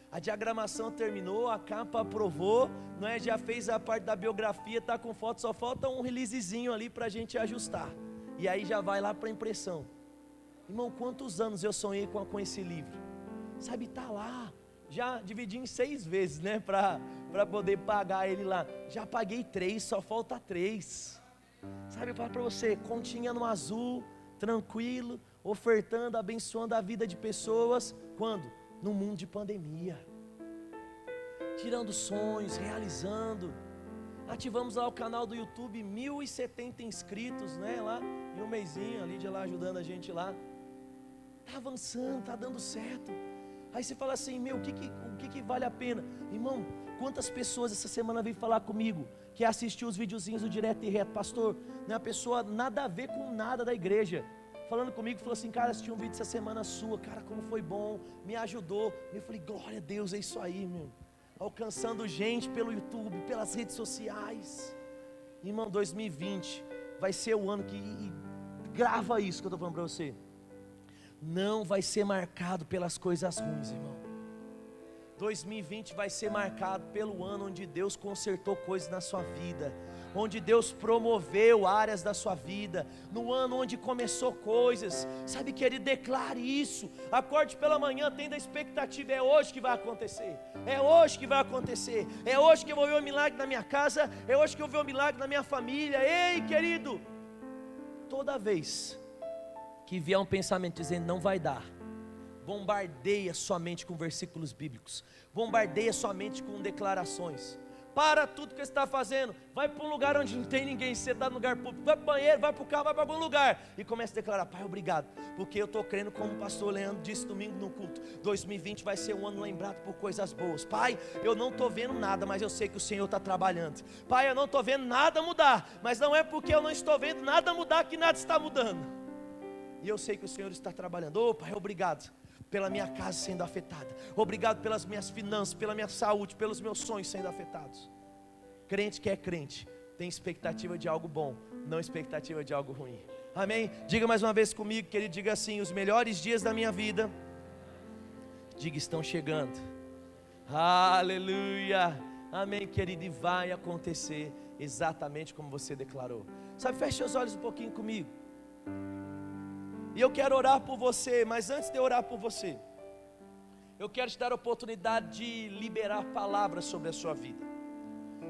S1: A diagramação terminou, a capa aprovou, não é? Já fez a parte da biografia, está com foto, só falta um releasezinho ali para a gente ajustar. E aí já vai lá para a impressão. Irmão, quantos anos eu sonhei com esse livro? Sabe, está lá, já dividi em 6 vezes, né? Para poder pagar ele lá. Já paguei 3, só falta 3. Sabe, eu falo para você, continha no azul, tranquilo, ofertando, abençoando a vida de pessoas. Quando? No mundo de pandemia, tirando sonhos, realizando. Ativamos lá o canal do YouTube, 1070 inscritos, né, lá, em um mesinho, a Lídia lá ajudando a gente lá. Está avançando, está dando certo. Aí você fala assim, meu, o que vale a pena? Irmão, quantas pessoas essa semana veio falar comigo, que assistiu os videozinhos do Direto e Reto, pastor, né, a pessoa nada a ver com nada da igreja, falando comigo, falou assim, cara, assisti um vídeo essa semana sua, cara, como foi bom, me ajudou. Eu falei, glória a Deus, é isso aí, meu. Alcançando gente pelo YouTube, pelas redes sociais. Irmão, 2020 vai ser o ano que, grava isso que eu estou falando para você, não vai ser marcado pelas coisas ruins, irmão. 2020 vai ser marcado pelo ano onde Deus consertou coisas na sua vida, onde Deus promoveu áreas da sua vida, no ano onde começou coisas. Sabe, querido, declare isso, acorde pela manhã, tendo a expectativa, é hoje que vai acontecer, é hoje que vai acontecer, é hoje que eu vou ver o milagre na minha casa, é hoje que eu vou ver o milagre na minha família. Ei, querido, toda vez que vier um pensamento dizendo não vai dar, bombardeia somente com versículos bíblicos, bombardeia somente com declarações. Para tudo que você está fazendo, vai para um lugar onde não tem ninguém, você está no lugar público, vai para o banheiro, vai para o carro, vai para algum lugar, e começa a declarar, Pai, obrigado, porque eu estou crendo, como o pastor Leandro disse domingo no culto, 2020 vai ser um ano lembrado por coisas boas. Pai, eu não estou vendo nada, mas eu sei que o Senhor está trabalhando. Pai, eu não estou vendo nada mudar, mas não é porque eu não estou vendo nada mudar que nada está mudando, e eu sei que o Senhor está trabalhando. Oh, Pai, obrigado pela minha casa sendo afetada, obrigado pelas minhas finanças, pela minha saúde, pelos meus sonhos sendo afetados. Crente que é crente tem expectativa de algo bom, não expectativa de algo ruim. Amém? Diga mais uma vez comigo, que ele diga assim, os melhores dias da minha vida, diga, estão chegando. Aleluia. Amém, querido, e vai acontecer exatamente como você declarou. Sabe, feche os olhos um pouquinho comigo, e eu quero orar por você. Mas antes de eu orar por você, eu quero te dar a oportunidade de liberar palavras sobre a sua vida.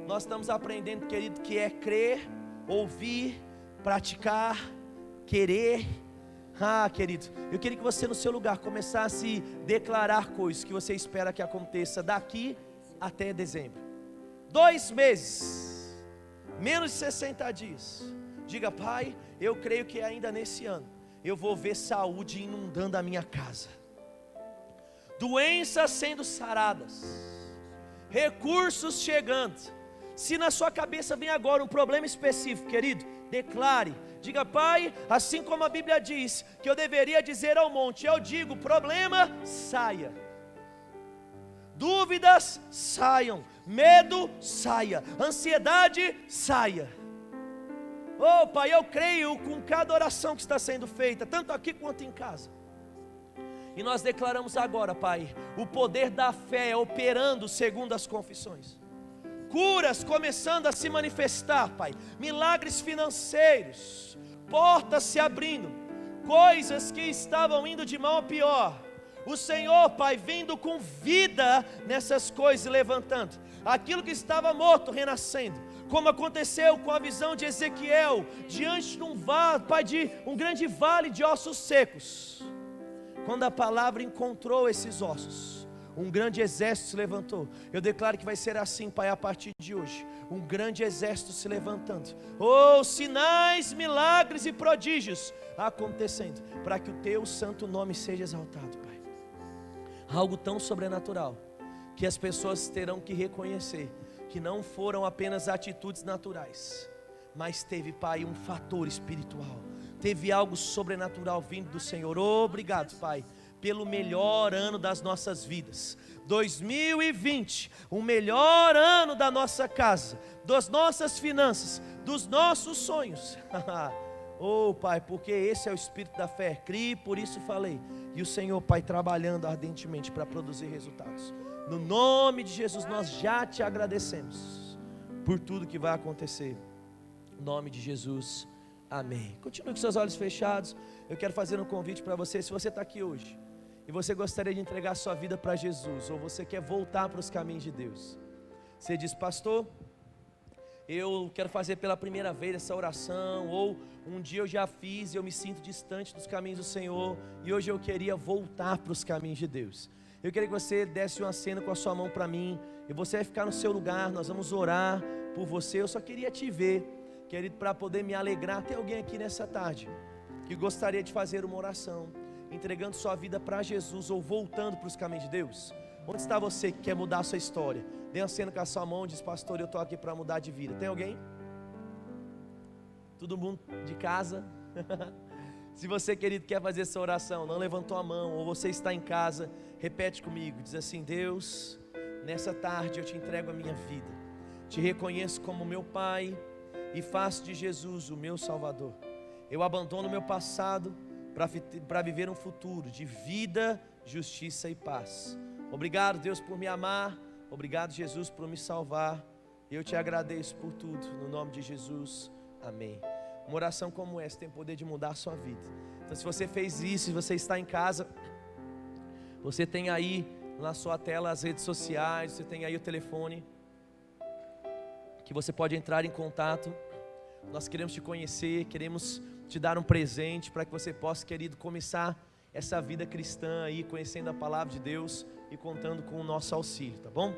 S1: Nós estamos aprendendo, querido, que é crer, ouvir, praticar, querer. Querido, eu queria que você no seu lugar começasse a declarar coisas que você espera que aconteça daqui até dezembro. 2 meses, menos de 60 dias. Diga: Pai, eu creio que ainda nesse ano eu vou ver saúde inundando a minha casa, doenças sendo saradas, recursos chegando. Se na sua cabeça vem agora um problema específico, querido, declare. Diga: Pai, assim como a Bíblia diz que eu deveria dizer ao monte, eu digo: problema, saia. Dúvidas, saiam. Medo, saia. Ansiedade, saia. Oh Pai, eu creio com cada oração que está sendo feita, tanto aqui quanto em casa. E nós declaramos agora, Pai, o poder da fé operando segundo as confissões. Curas começando a se manifestar, Pai. Milagres financeiros, portas se abrindo, coisas que estavam indo de mal a pior, o Senhor, Pai, vindo com vida nessas coisas e levantando aquilo que estava morto, renascendo, como aconteceu com a visão de Ezequiel, diante de um vale, Pai, de um grande vale de ossos secos. Quando a palavra encontrou esses ossos, um grande exército se levantou. Eu declaro que vai ser assim, Pai, a partir de hoje. Um grande exército se levantando. Oh, sinais, milagres e prodígios acontecendo, para que o Teu santo nome seja exaltado, Pai. Algo tão sobrenatural, que as pessoas terão que reconhecer, que não foram apenas atitudes naturais, mas teve, Pai, um fator espiritual. Teve algo sobrenatural vindo do Senhor. Obrigado, Pai, pelo melhor ano das nossas vidas. 2020, o melhor ano da nossa casa, das nossas finanças, dos nossos sonhos. Oh Pai, porque esse é o espírito da fé. Criei, por isso falei. E o Senhor, Pai, trabalhando ardentemente para produzir resultados. No nome de Jesus, nós já te agradecemos por tudo que vai acontecer. No nome de Jesus, amém. Continue com seus olhos fechados. Eu quero fazer um convite para você. Se você está aqui hoje e você gostaria de entregar sua vida para Jesus, ou você quer voltar para os caminhos de Deus, você diz: pastor, eu quero fazer pela primeira vez essa oração, ou um dia eu já fiz e eu me sinto distante dos caminhos do Senhor, e hoje eu queria voltar para os caminhos de Deus. Eu queria que você desse um aceno com a sua mão para mim, e você vai ficar no seu lugar, nós vamos orar por você. Eu só queria te ver, querido, para poder me alegrar. Tem alguém aqui nessa tarde que gostaria de fazer uma oração, entregando sua vida para Jesus, ou voltando para os caminhos de Deus? Onde está você que quer mudar a sua história? Dê um aceno com a sua mão e diz: pastor, eu estou aqui para mudar de vida. Tem alguém? Todo mundo de casa? Se você, querido, quer fazer essa oração, não levantou a mão, ou você está em casa, repete comigo, diz assim: Deus, nessa tarde eu te entrego a minha vida, te reconheço como meu Pai, e faço de Jesus o meu Salvador. Eu abandono o meu passado para viver um futuro de vida, justiça e paz. Obrigado, Deus, por me amar. Obrigado, Jesus, por me salvar. Eu te agradeço por tudo, no nome de Jesus, amém. Uma oração como essa tem o poder de mudar a sua vida. Então, se você fez isso, se você está em casa, você tem aí na sua tela as redes sociais, você tem aí o telefone, que você pode entrar em contato. Nós queremos te conhecer, queremos te dar um presente, para que você possa, querido, começar essa vida cristã aí, conhecendo a palavra de Deus e contando com o nosso auxílio, tá bom?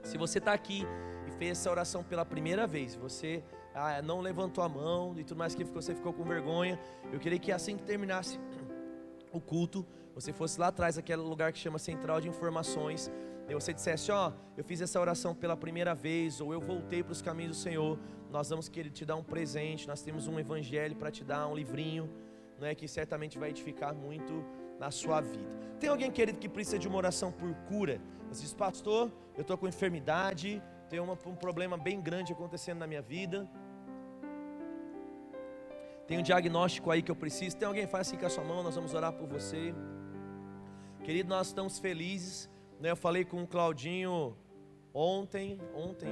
S1: Se você está aqui e fez essa oração pela primeira vez, você não levantou a mão e tudo mais, que você ficou com vergonha, eu queria que assim que terminasse o culto, você fosse lá atrás, aquele lugar que chama Central de Informações, e você dissesse: ó, eu fiz essa oração pela primeira vez, ou eu voltei para os caminhos do Senhor. Nós vamos querer te dar um presente, nós temos um evangelho para te dar, um livrinho, né, que certamente vai edificar muito na sua vida. Tem alguém, querido, que precisa de uma oração por cura? Você diz: pastor, eu estou com enfermidade, tem um problema bem grande acontecendo na minha vida, tem um diagnóstico aí que eu preciso. Tem alguém? Faz assim com a sua mão, nós vamos orar por você. Querido, nós estamos felizes, né? Eu falei com o Claudinho ontem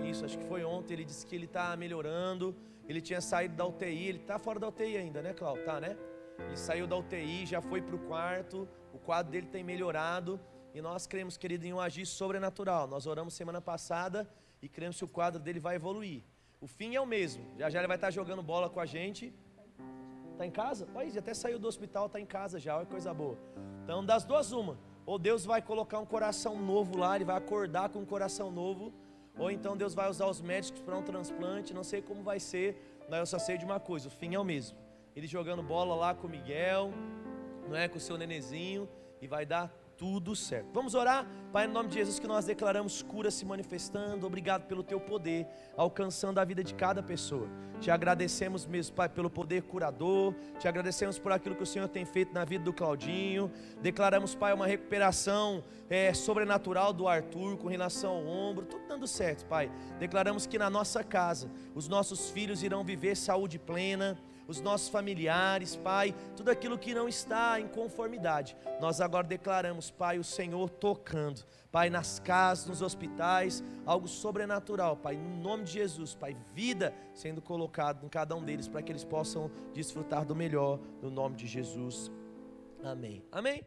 S1: isso, acho que foi ontem. Ele disse que ele está melhorando. Ele tinha saído da UTI, ele está fora da UTI ainda, né, Cláudio? Tá, né? Ele saiu da UTI, já foi para o quarto, o quadro dele tem melhorado. e nós cremos, querido, em um agir sobrenatural. Nós oramos semana passada e cremos que o quadro dele vai evoluir. O fim é o mesmo, já já ele vai estar jogando bola com a gente. Está em casa? Olha, ele até saiu do hospital, está em casa já, olha que coisa boa. Então, das duas uma, ou Deus vai colocar um coração novo lá, ele vai acordar com um coração novo, ou então Deus vai usar os médicos para um transplante, não sei como vai ser, mas eu só sei de uma coisa, o fim é o mesmo. Ele jogando bola lá com o Miguel, não é, com o seu nenezinho, e vai dar tudo certo. Vamos orar? Pai, em nome de Jesus, que nós declaramos cura se manifestando. Obrigado pelo teu poder alcançando a vida de cada pessoa. Te agradecemos mesmo, Pai, pelo poder curador. Te agradecemos por aquilo que o Senhor tem feito na vida do Claudinho. Declaramos, Pai, uma recuperação sobrenatural do Arthur com relação ao ombro. Tudo dando certo, Pai. Declaramos que na nossa casa os nossos filhos irão viver saúde plena, os nossos familiares, Pai, tudo aquilo que não está em conformidade, nós agora declaramos, Pai, o Senhor tocando, Pai, nas casas, nos hospitais, algo sobrenatural, Pai, no nome de Jesus, Pai, vida sendo colocada em cada um deles, para que eles possam desfrutar do melhor, no nome de Jesus, amém, amém.